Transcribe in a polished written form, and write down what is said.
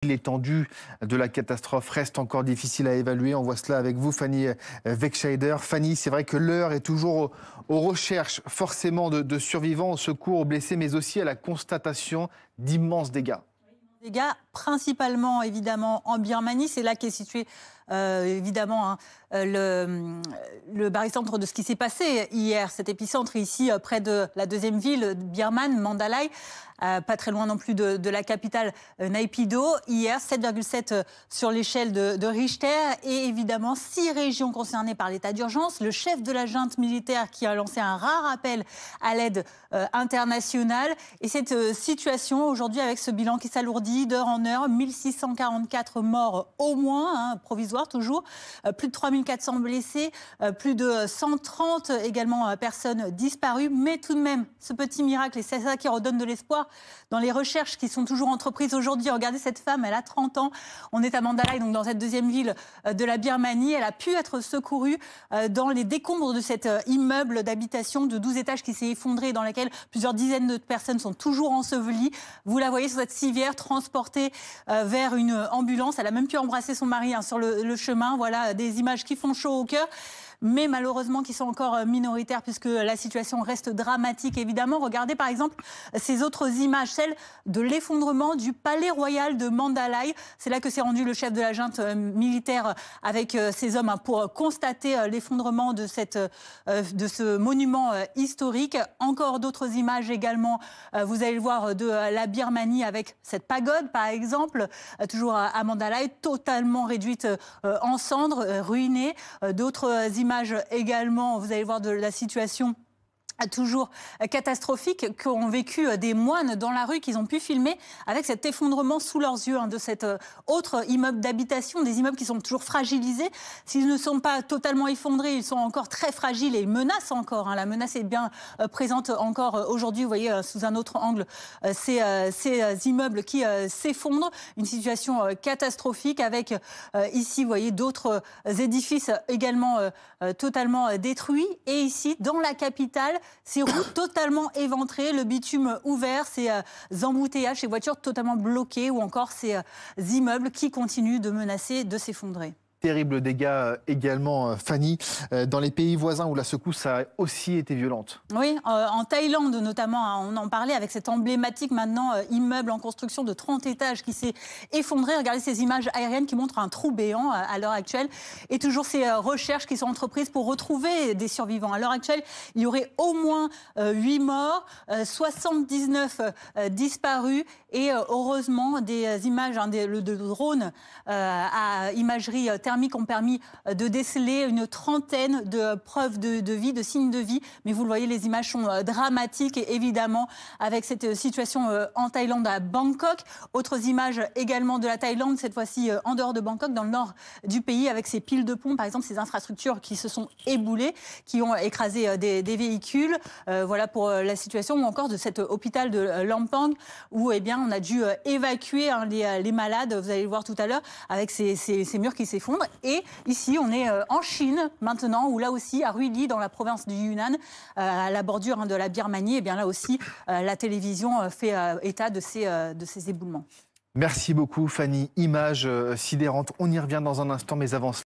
L'étendue de la catastrophe reste encore difficile à évaluer. On voit cela avec vous, Fanny Wegscheider. Fanny, c'est vrai que l'heure est toujours aux recherches forcément de survivants, au secours aux blessés, mais aussi à la constatation d'immenses dégâts. Dégâts principalement évidemment en Birmanie, c'est là qu'est situé évidemment le barycentre de ce qui s'est passé hier, cet épicentre ici près de la deuxième ville birmane, Mandalay, pas très loin non plus de la capitale Naypyidaw. Hier 7,7 sur l'échelle de Richter et évidemment 6 régions concernées par l'état d'urgence. Le chef de la junte militaire qui a lancé un rare appel à l'aide internationale et cette situation aujourd'hui avec ce bilan qui s'alourdit d'heure en heure, 1644 morts au moins, provisoires toujours, plus de 3400 blessés, plus de 130 également personnes disparues, mais tout de même ce petit miracle et c'est ça qui redonne de l'espoir dans les recherches qui sont toujours entreprises aujourd'hui. Regardez cette femme, elle a 30 ans, on est à Mandalay, donc dans cette deuxième ville de la Birmanie, elle a pu être secourue dans les décombres de cet immeuble d'habitation de 12 étages qui s'est effondré, dans lequel plusieurs dizaines de personnes sont toujours ensevelies. Vous la voyez sur cette civière transportée vers une ambulance. Elle a même pu embrasser son mari sur le chemin. Voilà des images qui font chaud au cœur, mais malheureusement qui sont encore minoritaires puisque la situation reste dramatique évidemment. Regardez par exemple ces autres images, celles de l'effondrement du palais royal de Mandalay. C'est là que s'est rendu le chef de la junte militaire avec ses hommes pour constater l'effondrement de ce monument historique. Encore d'autres images également, vous allez le voir, de la Birmanie avec cette pagode par exemple, toujours à Mandalay, totalement réduite en cendres, ruinée. D'autres images également, vous allez voir de la situation toujours catastrophique qu'ont vécu des moines dans la rue qu'ils ont pu filmer avec cet effondrement sous leurs yeux de cet autre immeuble d'habitation, des immeubles qui sont toujours fragilisés. S'ils ne sont pas totalement effondrés, ils sont encore très fragiles et ils menacent encore. La menace est bien présente encore aujourd'hui. Vous voyez sous un autre angle ces immeubles qui s'effondrent. Une situation catastrophique avec ici, vous voyez, d'autres édifices également totalement détruits. Et ici, dans la capitale, ces routes totalement éventrées, le bitume ouvert, ces embouteillages, ces voitures totalement bloquées ou encore ces immeubles qui continuent de menacer de s'effondrer. Terribles dégâts également, Fanny, dans les pays voisins où la secousse a aussi été violente. Oui, en Thaïlande notamment, on en parlait avec cet emblématique maintenant immeuble en construction de 30 étages qui s'est effondré. Regardez ces images aériennes qui montrent un trou béant à l'heure actuelle. Et toujours ces recherches qui sont entreprises pour retrouver des survivants. À l'heure actuelle, il y aurait au moins 8 morts, 79 disparus et heureusement des images de drones à imagerie thermiques ont permis de déceler une trentaine de preuves de vie, de signes de vie. Mais vous le voyez, les images sont dramatiques et évidemment avec cette situation en Thaïlande à Bangkok. Autres images également de la Thaïlande, cette fois-ci en dehors de Bangkok, dans le nord du pays, avec ces piles de ponts, par exemple, ces infrastructures qui se sont éboulées, qui ont écrasé des véhicules. Voilà pour la situation, ou encore de cet hôpital de Lampang où eh bien, on a dû évacuer les malades, vous allez le voir tout à l'heure, avec ces murs qui s'effondrent. Et ici, on est en Chine maintenant, où là aussi, à Ruili, dans la province du Yunnan, à la bordure de la Birmanie, et bien là aussi, la télévision fait état de ces éboulements. Merci beaucoup, Fanny. Images sidérantes. On y revient dans un instant, mais avant cela.